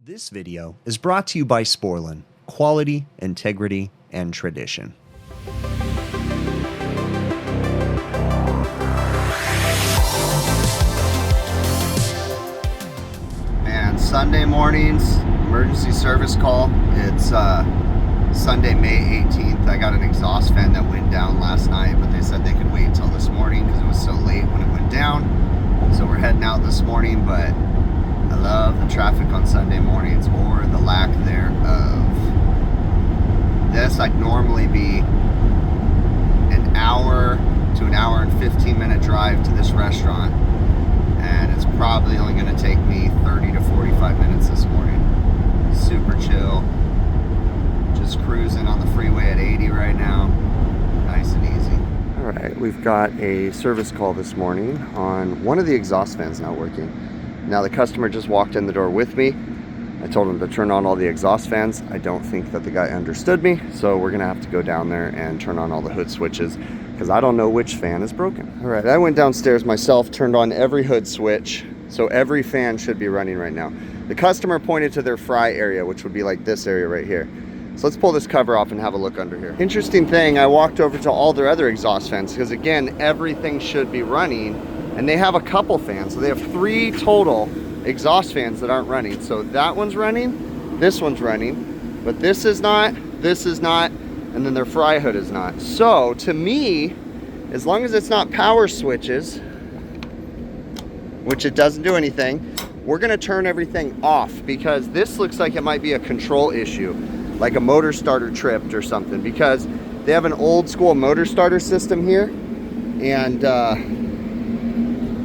This video is brought to you by Sporlan, quality, integrity, and tradition. And Sunday mornings, emergency service call. It's Sunday, May 18th. I got an exhaust fan that went down last night, but they said they could wait until this morning because it was so late when it went down. So we're heading out this morning, but I love the traffic on Sunday mornings, or the lack thereof. This, I'd normally be an hour to an hour and 15-minute drive to this restaurant, and it's probably only going to take me 30 to 45 minutes this morning. Super chill. Just cruising on the freeway at 80 right now. Nice and easy. All right, we've got a service call this morning on one of the exhaust fans not working. Now the customer just walked in the door with me. I told him to turn on all the exhaust fans. I don't think that the guy understood me, so we're gonna have to go down there and turn on all the hood switches because I don't know which fan is broken. All right, I went downstairs myself, turned on every hood switch, so every fan should be running right now. The customer pointed to their fry area, which would be like this area right here. So let's pull this cover off and have a look under here. Interesting thing, I walked over to all their other exhaust fans because again, everything should be running. And they have a couple fans, so they have 3 total exhaust fans that aren't running. So that one's running, this one's running, but this is not, and then their fry hood is not. So to me, as long as it's not power switches, which it doesn't do anything, we're gonna turn everything off because this looks like it might be a control issue, like a motor starter tripped or something, because they have an old school motor starter system here, and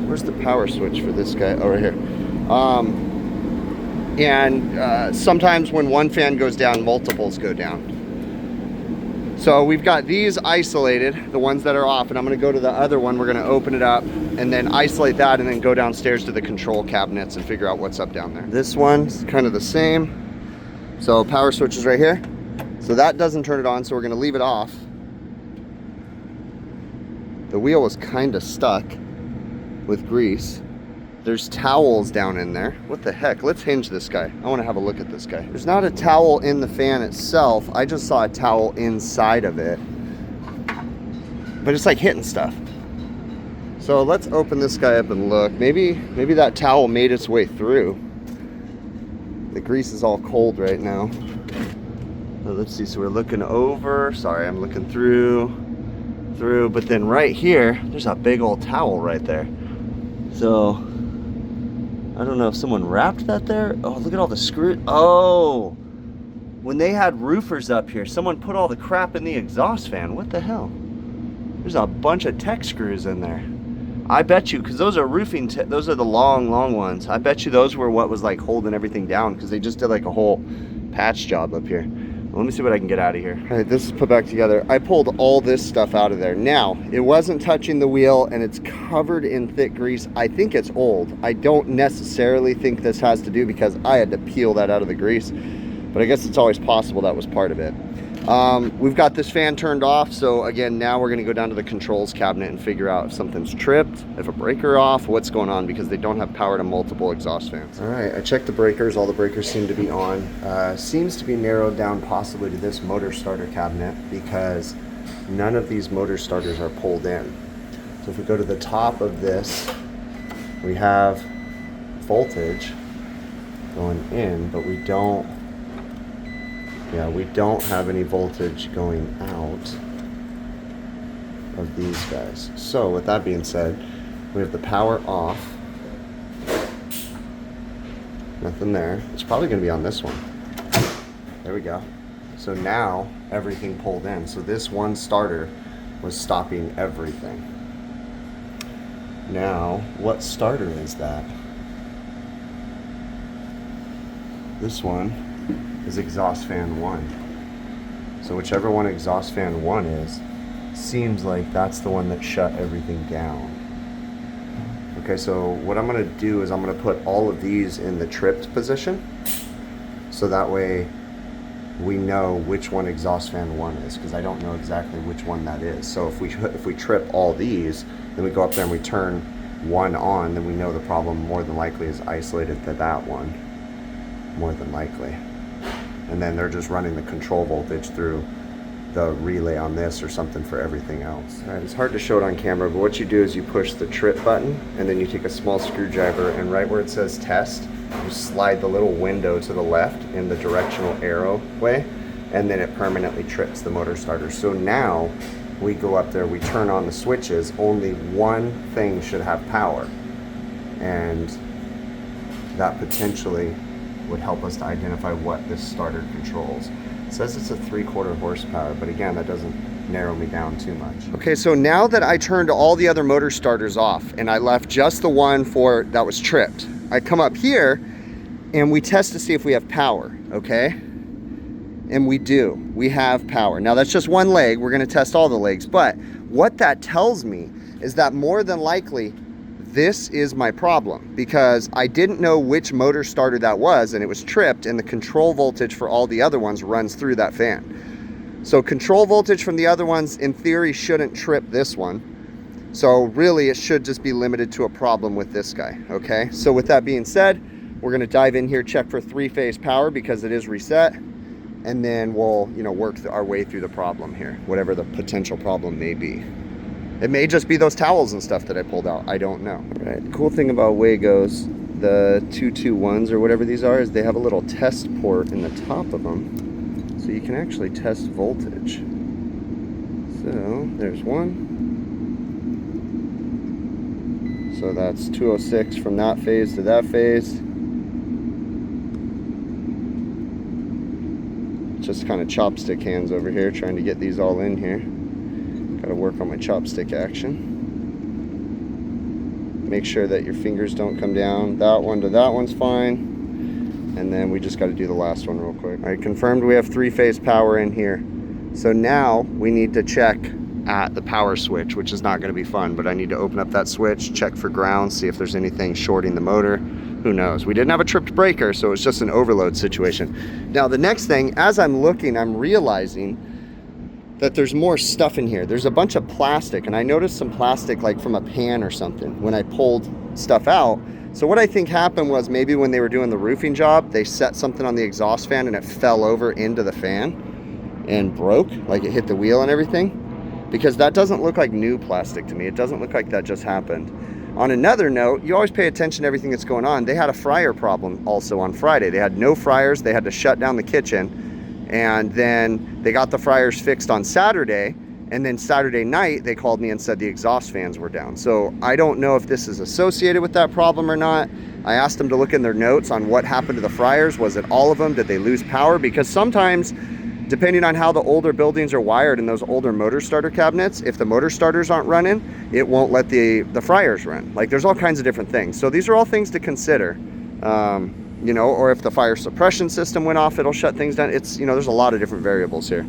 where's the power switch for this guy? Oh, right here. Sometimes when one fan goes down, multiples go down. So we've got these isolated, the ones that are off, and I'm gonna go to the other one. We're gonna open it up and then isolate that and then go downstairs to the control cabinets and figure out what's up down there. This one's kind of the same. So power switch is right here. So that doesn't turn it on, so we're gonna leave it off. The wheel was kind of stuck with grease. There's towels down in there. What the heck? Let's hinge this guy. I want to have a look at this guy. There's not a towel in the fan itself. I just saw a towel inside of it. But it's like hitting stuff. So let's open this guy up and look. Maybe that towel made its way through. The grease is all cold right now. So let's see. So we're looking over. Sorry, I'm looking through. But then right here, there's a big old towel right there. So, I don't know if someone wrapped that there. Oh, look at all the screws. Oh, when they had roofers up here, someone put all the crap in the exhaust fan. What the hell? There's a bunch of tech screws in there. I bet you, because those are roofing, those are the long ones. I bet you those were what was like holding everything down because they just did like a whole patch job up here. Let me see what I can get out of here. All right, this is put back together. I pulled all this stuff out of there. Now, it wasn't touching the wheel and it's covered in thick grease. I think it's old. I don't necessarily think this has to do because I had to peel that out of the grease, but I guess it's always possible that was part of it. We've got this fan turned off. So again, now we're gonna go down to the controls cabinet and figure out if something's tripped, if a breaker off, what's going on, because they don't have power to multiple exhaust fans. All right, I checked the breakers. All the breakers seem to be on. Seems to be narrowed down possibly to this motor starter cabinet because none of these motor starters are pulled in. So if we go to the top of this, we have voltage going in, but we don't have any voltage going out of these guys. So with that being said, we have the power off. Nothing there. It's probably gonna be on this one. There we go. So now everything pulled in. So this one starter was stopping everything. Now, what starter is that? This one is exhaust fan 1. So whichever one exhaust fan 1 is, seems like that's the one that shut everything down. Okay, so what I'm gonna do is I'm gonna put all of these in the tripped position, so that way we know which one exhaust fan 1 is, because I don't know exactly which one that is. So if we trip all these, then we go up there and we turn one on, then we know the problem more than likely is isolated to that one. more than likely. And then they're just running the control voltage through the relay on this or something for everything else. All right, it's hard to show it on camera, but what you do is you push the trip button and then you take a small screwdriver and right where it says test, you slide the little window to the left in the directional arrow way, and then it permanently trips the motor starter. So now we go up there, we turn on the switches, only one thing should have power. And that potentially would help us to identify what this starter controls. It says it's a 3/4 horsepower, but again, that doesn't narrow me down too much. Okay, so now that I turned all the other motor starters off and I left just the one that was tripped, I come up here and we test to see if we have power, okay? And we do, we have power. Now that's just one leg, we're gonna test all the legs, but what that tells me is that more than likely, this is my problem because I didn't know which motor starter that was and it was tripped and the control voltage for all the other ones runs through that fan. So control voltage from the other ones in theory shouldn't trip this one. So really it should just be limited to a problem with this guy, okay? So with that being said, we're gonna dive in here, check for 3-phase power because it is reset, and then we'll work our way through the problem here, whatever the potential problem may be. It may just be those towels and stuff that I pulled out. I don't know. Right. Cool thing about Wagos, the 221s or whatever these are, is they have a little test port in the top of them. So you can actually test voltage. So there's one. So that's 206 from that phase to that phase. Just kind of chopstick hands over here, trying to get these all in here. Gotta work on my chopstick action. Make sure that your fingers don't come down. That one to that one's fine. And then we just gotta do the last one real quick. All right, confirmed we have 3-phase power in here. So now we need to check at the power switch, which is not gonna be fun, but I need to open up that switch, check for ground, see if there's anything shorting the motor. Who knows? We didn't have a tripped breaker, so it was just an overload situation. Now the next thing, as I'm looking, I'm realizing that there's more stuff in here. There's a bunch of plastic, and I noticed some plastic like from a pan or something when I pulled stuff out. So what I think happened was maybe when they were doing the roofing job, they set something on the exhaust fan and it fell over into the fan and broke, like it hit the wheel and everything. Because that doesn't look like new plastic to me. It doesn't look like that just happened. On another note, you always pay attention to everything that's going on. They had a fryer problem also on Friday. They had no fryers, they had to shut down the kitchen. And then they got the fryers fixed on Saturday, and then Saturday night they called me and said the exhaust fans were down. So I don't know if this is associated with that problem or not. I asked them to look in their notes on what happened to the fryers. Was it all of them? Did they lose power? Because sometimes, depending on how the older buildings are wired in those older motor starter cabinets, if the motor starters aren't running, it won't let the fryers run. Like there's all kinds of different things. So these are all things to consider. Or if the fire suppression system went off, it'll shut things down. It's, there's a lot of different variables here.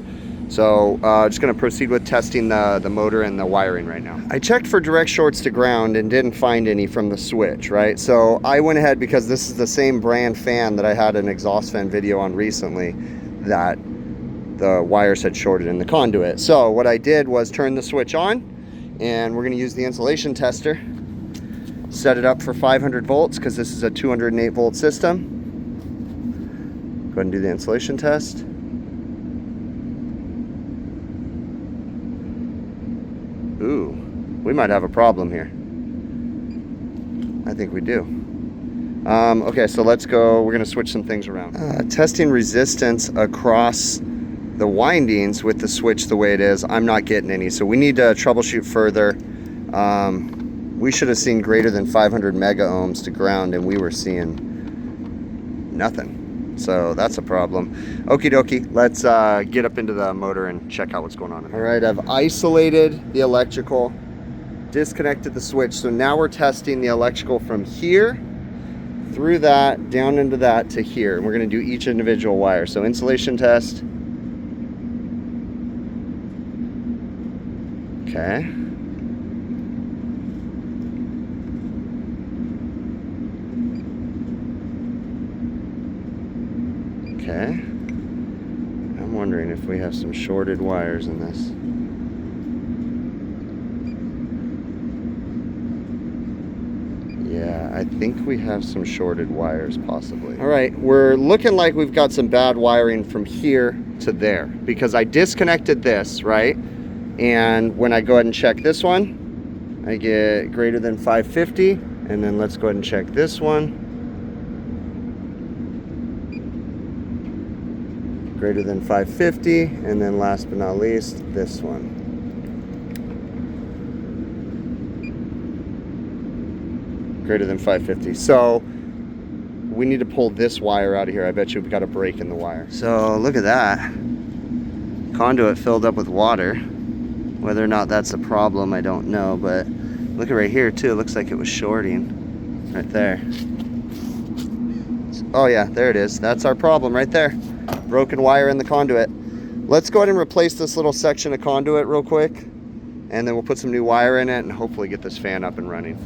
So just gonna proceed with testing the motor and the wiring right now. I checked for direct shorts to ground and didn't find any from the switch, right? So I went ahead, because this is the same brand fan that I had an exhaust fan video on recently, that the wires had shorted in the conduit. So what I did was turn the switch on, and we're gonna use the insulation tester. Set it up for 500 volts because this is a 208 volt system. Go ahead and do the insulation test. Ooh, we might have a problem here. I think we do. Okay, so let's go. We're gonna switch some things around. Testing resistance across the windings with the switch the way it is, I'm not getting any. So we need to troubleshoot further. We should have seen greater than 500 mega ohms to ground, and we were seeing nothing. So that's a problem. Okie dokie, let's get up into the motor and check out what's going on. All right, I've isolated the electrical, disconnected the switch. So now we're testing the electrical from here, through that, down into that to here. And we're gonna do each individual wire. So insulation test. Okay. Okay. I'm wondering if we have some shorted wires in this. Yeah, I think we have some shorted wires possibly. All right, we're looking like we've got some bad wiring from here to there because I disconnected this, right? And when I go ahead and check this one, I get greater than 550. And then let's go ahead and check this one. Greater than 550. And then last but not least, this one. Greater than 550. So we need to pull this wire out of here. I bet you we've got a break in the wire. So look at that. Conduit filled up with water. Whether or not that's a problem, I don't know, but look at right here too. It looks like it was shorting right there. Oh yeah, there it is. That's our problem right there. Broken wire in the conduit. Let's go ahead and replace this little section of conduit real quick, and then we'll put some new wire in it and hopefully get this fan up and running.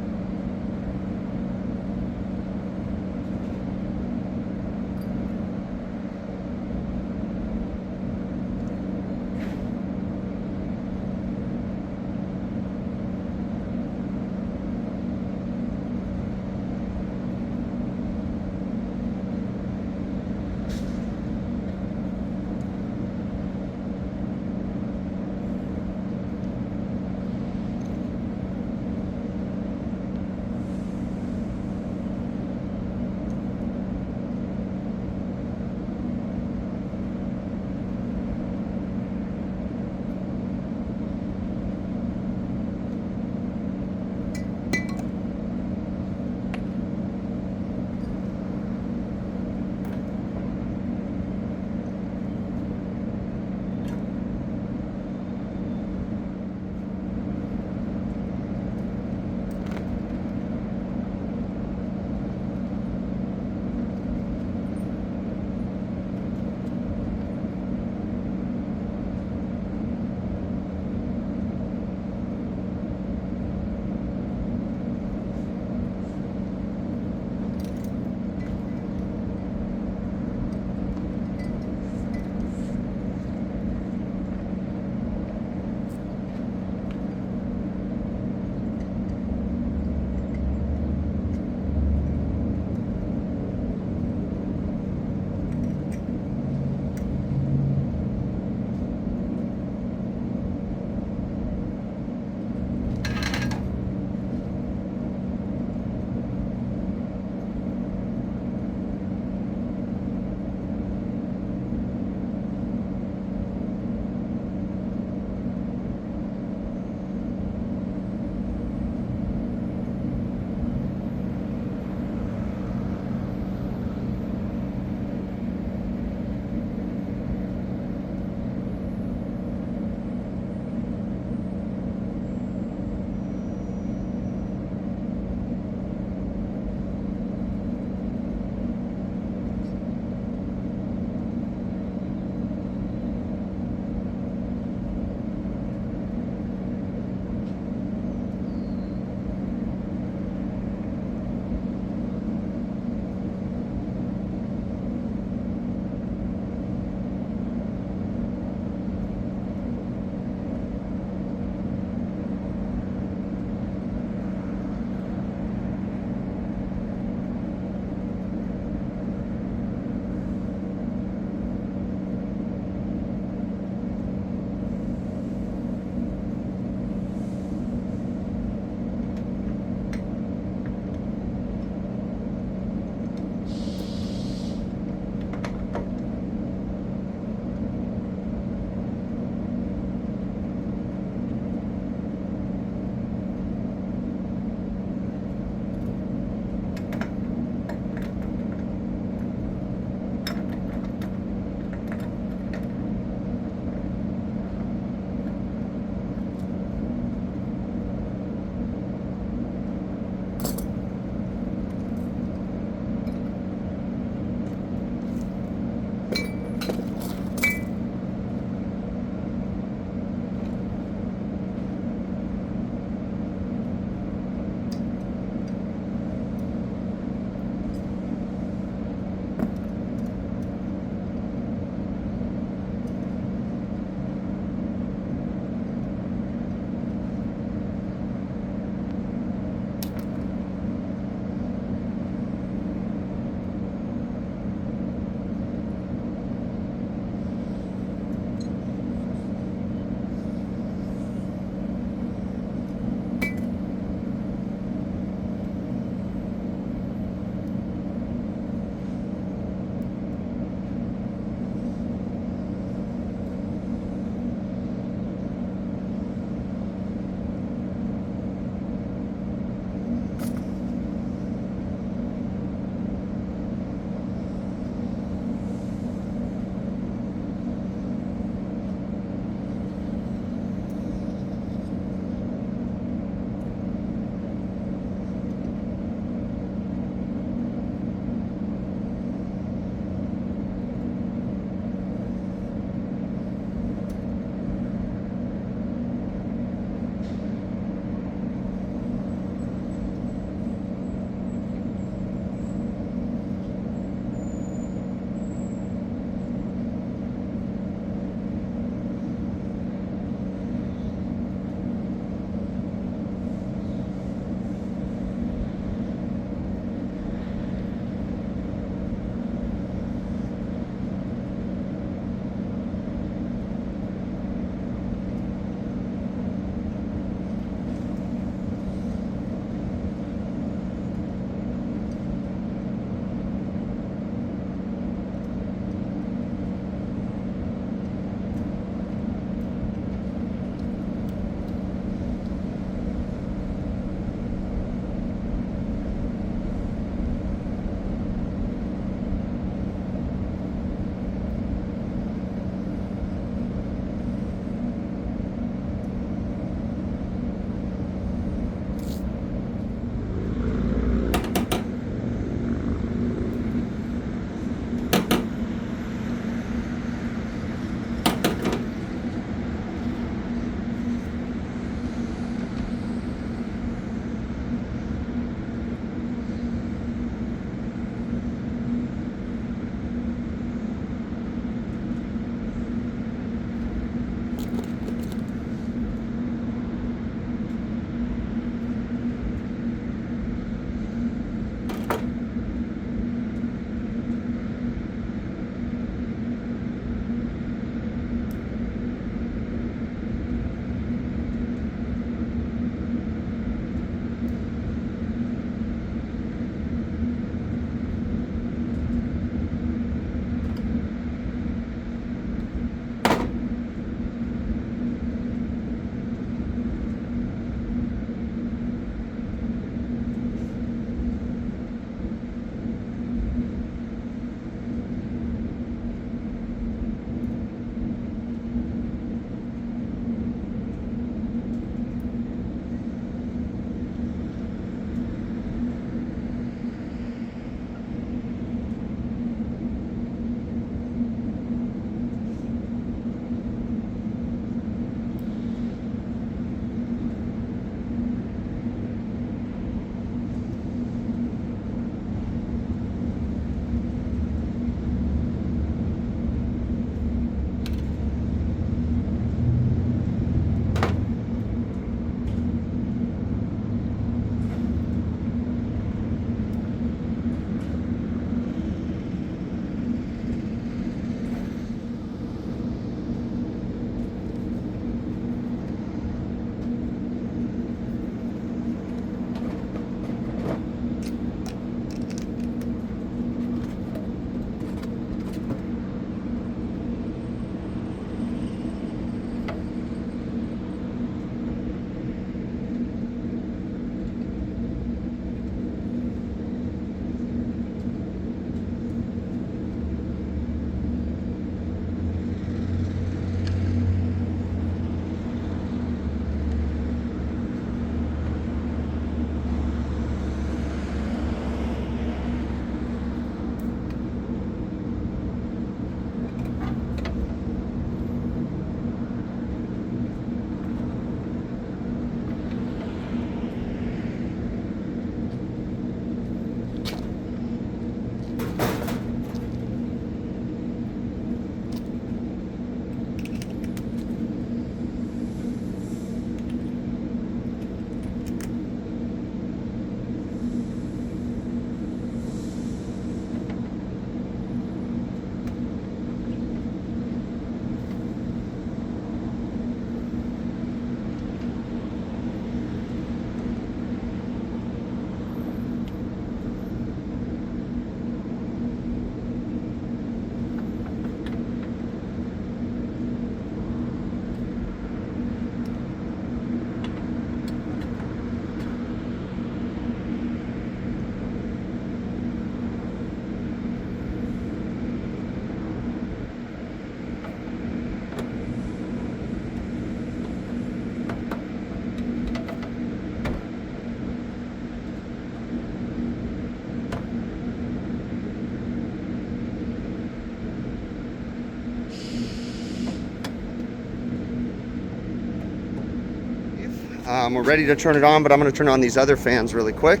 We're ready to turn it on, but I'm going to turn on these other fans really quick.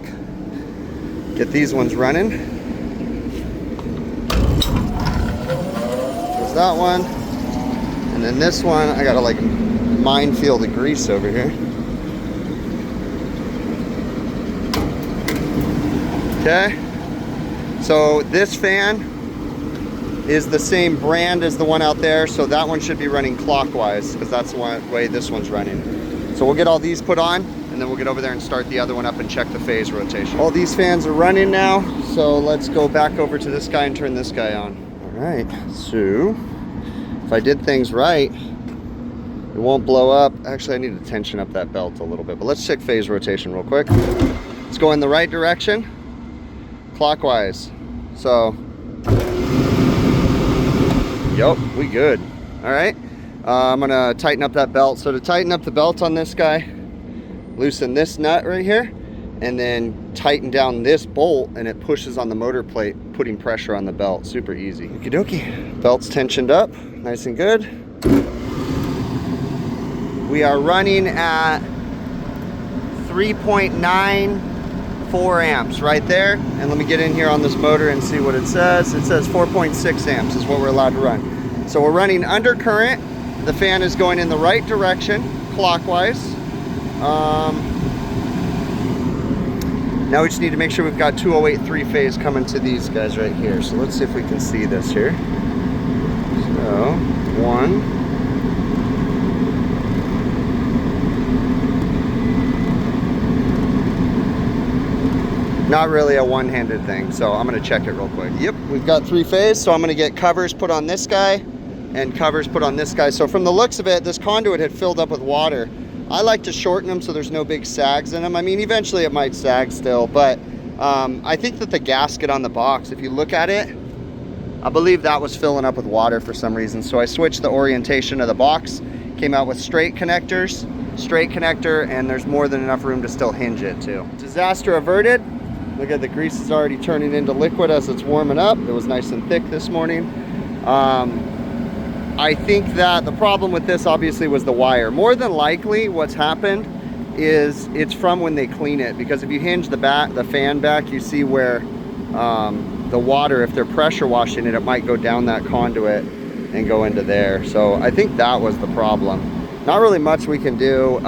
Get these ones running. There's that one. And then this one, I got to like minefield of grease over here. Okay. So this fan is the same brand as the one out there. So that one should be running clockwise because that's the way this one's running. So we'll get all these put on and then we'll get over there and start the other one up and check the phase rotation. All these fans are running now. So let's go back over to this guy and turn this guy on. All right, so if I did things right, it won't blow up. Actually, I need to tension up that belt a little bit, but let's check phase rotation real quick. Let's go in the right direction, clockwise. So, yep, we good. All right, I'm gonna tighten up that belt. So to tighten up the belt on this guy, loosen this nut right here, and then tighten down this bolt, and it pushes on the motor plate, putting pressure on the belt. Super easy. Okie dokie. Belt's tensioned up, nice and good. We are running at 3.94 amps right there. And let me get in here on this motor and see what it says. It says 4.6 amps is what we're allowed to run. So we're running under current. The fan is going in the right direction, clockwise. Now we just need to make sure we've got 208 3-phase coming to these guys right here. So let's see if we can see this here. So, one. Not really a one-handed thing, so I'm gonna check it real quick. Yep, we've got 3-phase, so I'm gonna get covers put on this guy and covers put on this guy. So from the looks of it, this conduit had filled up with water. I like to shorten them so there's no big sags in them. I mean, eventually it might sag still, but I think that the gasket on the box, if you look at it, I believe that was filling up with water for some reason. So I switched the orientation of the box, came out with straight connectors, straight connector, and there's more than enough room to still hinge it too. Disaster averted. Look at the grease is already turning into liquid as it's warming up. It was nice and thick this morning. I think that the problem with this obviously was the wire. More than likely what's happened is it's from when they clean it, because if you hinge the fan back, you see where the water, if they're pressure washing it, it might go down that conduit and go into there. So I think that was the problem. Not really much we can do.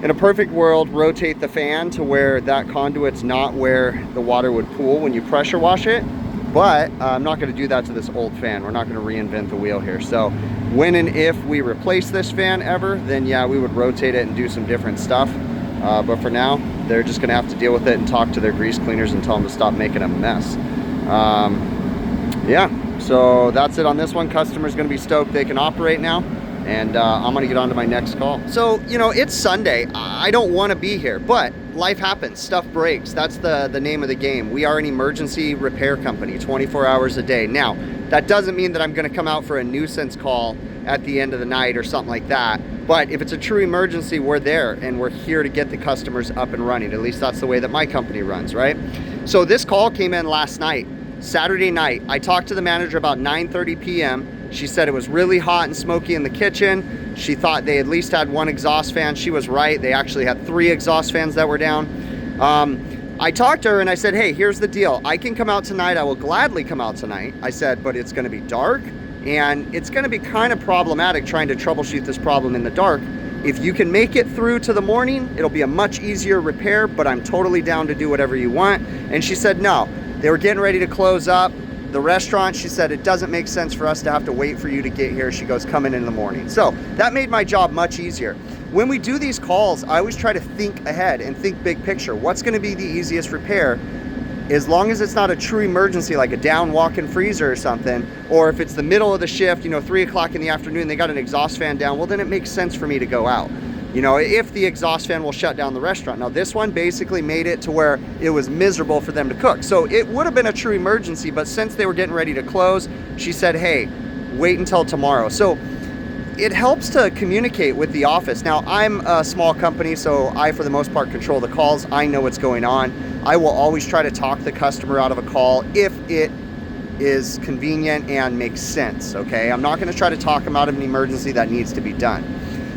In a perfect world, rotate the fan to where that conduit's not where the water would pool when you pressure wash it. But I'm not gonna do that to this old fan. We're not gonna reinvent the wheel here. So when and if we replace this fan ever, then yeah, we would rotate it and do some different stuff. But for now, they're just gonna have to deal with it and talk to their grease cleaners and tell them to stop making a mess. Yeah, so that's it on this one. Customer's gonna be stoked they can operate now. And I'm gonna get on to my next call. So, you know, it's Sunday. I don't wanna be here, but life happens, stuff breaks. That's the name of the game. We are an emergency repair company, 24 hours a day. Now, that doesn't mean that I'm gonna come out for a nuisance call at the end of the night or something like that. But if it's a true emergency, we're there and we're here to get the customers up and running. At least that's the way that my company runs, right? So this call came in last night, Saturday night. I talked to the manager about 9:30 p.m. She said it was really hot and smoky in the kitchen. She thought they at least had one exhaust fan. She was right. They actually had 3 exhaust fans that were down. I talked to her and I said, hey, here's the deal. I can come out tonight. I will gladly come out tonight. I said, but it's gonna be dark and it's gonna be kind of problematic trying to troubleshoot this problem in the dark. If you can make it through to the morning, it'll be a much easier repair, but I'm totally down to do whatever you want. And she said, no, they were getting ready to close up. The restaurant, she said, it doesn't make sense for us to have to wait for you to get here. She goes, come in the morning. So that made my job much easier. When we do these calls, I always try to think ahead and think big picture. What's gonna be the easiest repair? As long as it's not a true emergency, like a down walk-in freezer or something, or if it's the middle of the shift, you know, 3 o'clock in the afternoon, they got an exhaust fan down, well, then it makes sense for me to go out. You know, if the exhaust fan will shut down the restaurant. Now this one basically made it to where it was miserable for them to cook. So it would have been a true emergency, but since they were getting ready to close, she said, hey, wait until tomorrow. So it helps to communicate with the office. Now I'm a small company, so I, for the most part, control the calls. I know what's going on. I will always try to talk the customer out of a call if it is convenient and makes sense, okay? I'm not gonna try to talk them out of an emergency that needs to be done.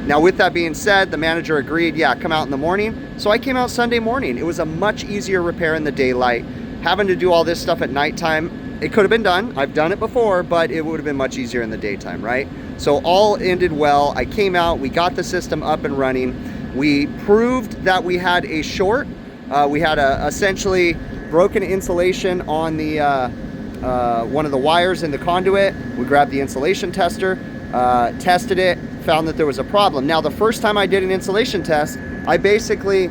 Now, with that being said, the manager agreed, yeah, come out in the morning. So I came out Sunday morning. It was a much easier repair in the daylight. Having to do all this stuff at nighttime, it could have been done. I've done it before, but it would have been much easier in the daytime, right? So all ended well. I came out, we got the system up and running. We proved that we had a short. We had a essentially broken insulation on the one of the wires in the conduit. We grabbed the insulation tester, tested it, found that there was a problem. Now, the first time I did an insulation test, I basically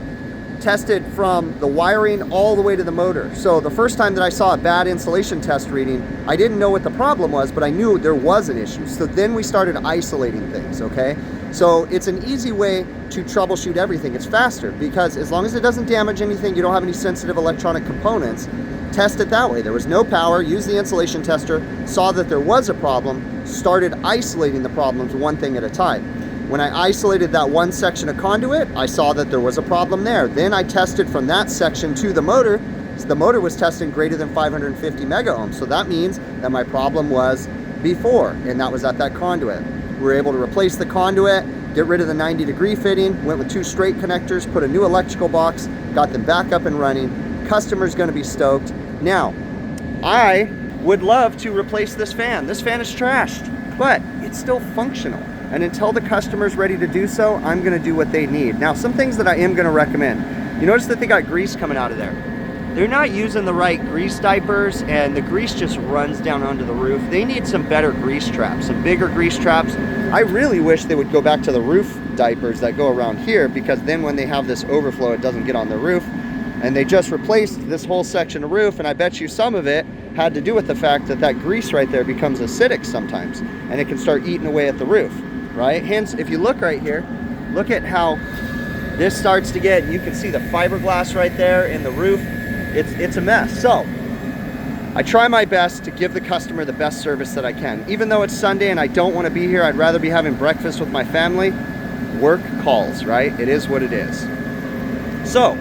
tested from the wiring all the way to the motor. So the first time that I saw a bad insulation test reading, I didn't know what the problem was, but I knew there was an issue. So then we started isolating things, okay? So it's an easy way to troubleshoot everything. It's faster because as long as it doesn't damage anything, you don't have any sensitive electronic components, test it that way. There was no power, used the insulation tester, saw that there was a problem, started isolating the problems one thing at a time. When I isolated that one section of conduit, I saw that there was a problem there. Then I tested from that section to the motor. So the motor was testing greater than 550 mega ohms. So that means that my problem was before, and that was at that conduit. We were able to replace the conduit, get rid of the 90-degree fitting, went with 2 straight connectors, put a new electrical box, got them back up and running. Customer's gonna be stoked. Now, I would love to replace this fan. This fan is trashed, but it's still functional. And until the customer's ready to do so, I'm gonna do what they need. Now, some things that I am gonna recommend. You notice that they got grease coming out of there. They're not using the right grease diapers, and the grease just runs down onto the roof. They need some better grease traps, some bigger grease traps. I really wish they would go back to the roof diapers that go around here, because then when they have this overflow, it doesn't get on the roof. And they just replaced this whole section of roof, and I bet you some of it had to do with the fact that that grease right there becomes acidic sometimes, and it can start eating away at the roof, right? Hence, if you look right here, look at how this starts to get, you can see the fiberglass right there in the roof. It's a mess. So I try my best to give the customer the best service that I can. Even though it's Sunday and I don't want to be here, I'd rather be having breakfast with my family. Work calls, right? It is what it is. So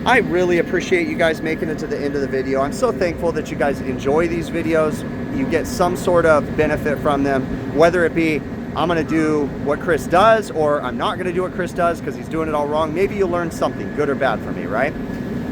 I really appreciate you guys making it to the end of the video. I'm so thankful that you guys enjoy these videos. You get some sort of benefit from them, whether it be I'm gonna do what Chris does, or I'm not gonna do what Chris does because he's doing it all wrong. Maybe you'll learn something, good or bad, from me, right?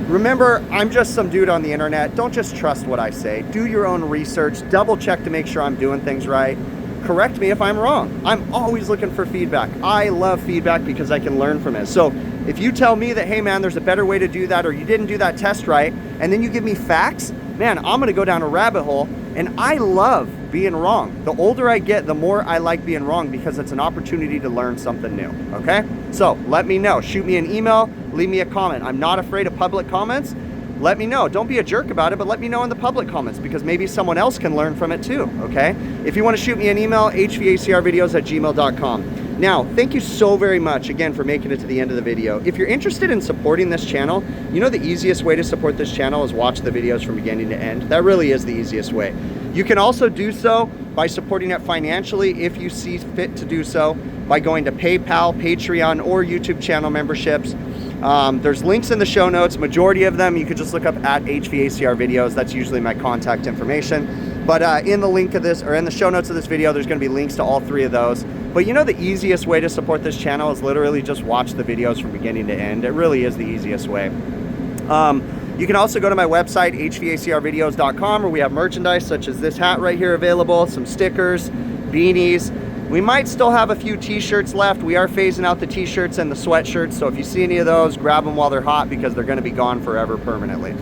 Remember, I'm just some dude on the internet. Don't just trust what I say. Do your own research, double check to make sure I'm doing things right. Correct me if I'm wrong. I'm always looking for feedback. I love feedback because I can learn from it. So if you tell me that, hey man, there's a better way to do that, or you didn't do that test right, and then you give me facts, man, I'm gonna go down a rabbit hole. And I love being wrong. The older I get, the more I like being wrong, because it's an opportunity to learn something new, okay? So let me know. Shoot me an email, leave me a comment. I'm not afraid of public comments. Let me know. Don't be a jerk about it, but let me know in the public comments, because maybe someone else can learn from it too, okay? If you want to shoot me an email, hvacrvideos@gmail.com. Now, thank you so very much again for making it to the end of the video. If you're interested in supporting this channel, you know the easiest way to support this channel is watch the videos from beginning to end. That really is the easiest way. You can also do so by supporting it financially if you see fit to do so, by going to PayPal, Patreon, or YouTube channel memberships. There's links in the show notes. Majority of them you could just look up at HVACR videos. That's usually my contact information. But in the link of this, or in the show notes of this video, there's going to be links to all 3 of those. But you know the easiest way to support this channel is literally just watch the videos from beginning to end. It really is the easiest way. You can also go to my website, hvacrvideos.com, where we have merchandise such as this hat right here available, some stickers, beanies. We might still have a few t-shirts left. We are phasing out the t-shirts and the sweatshirts, so if you see any of those, grab them while they're hot, because they're going to be gone forever permanently.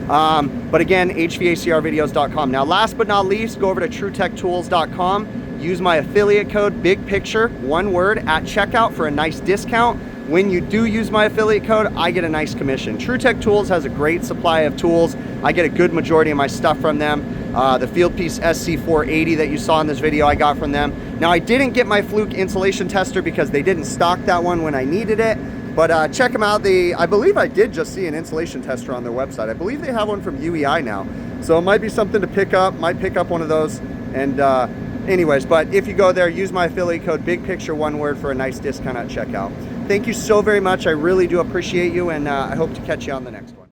But again, hvacrvideos.com. Now, last but not least, go over to truetechtools.com. Use my affiliate code, big picture, one word, at checkout for a nice discount. When you do use my affiliate code, I get a nice commission. TrueTech Tools has a great supply of tools. I get a good majority of my stuff from them. The Fieldpiece SC480 that you saw in this video, I got from them. Now, I didn't get my Fluke insulation tester because they didn't stock that one when I needed it. But check them out. I believe I did just see an insulation tester on their website. I believe they have one from UEI now. So it might be something to pick up. Might pick up one of those. And anyways, but if you go there, use my affiliate code, big picture, one word, for a nice discount at checkout. Thank you so very much. I really do appreciate you, and I hope to catch you on the next one.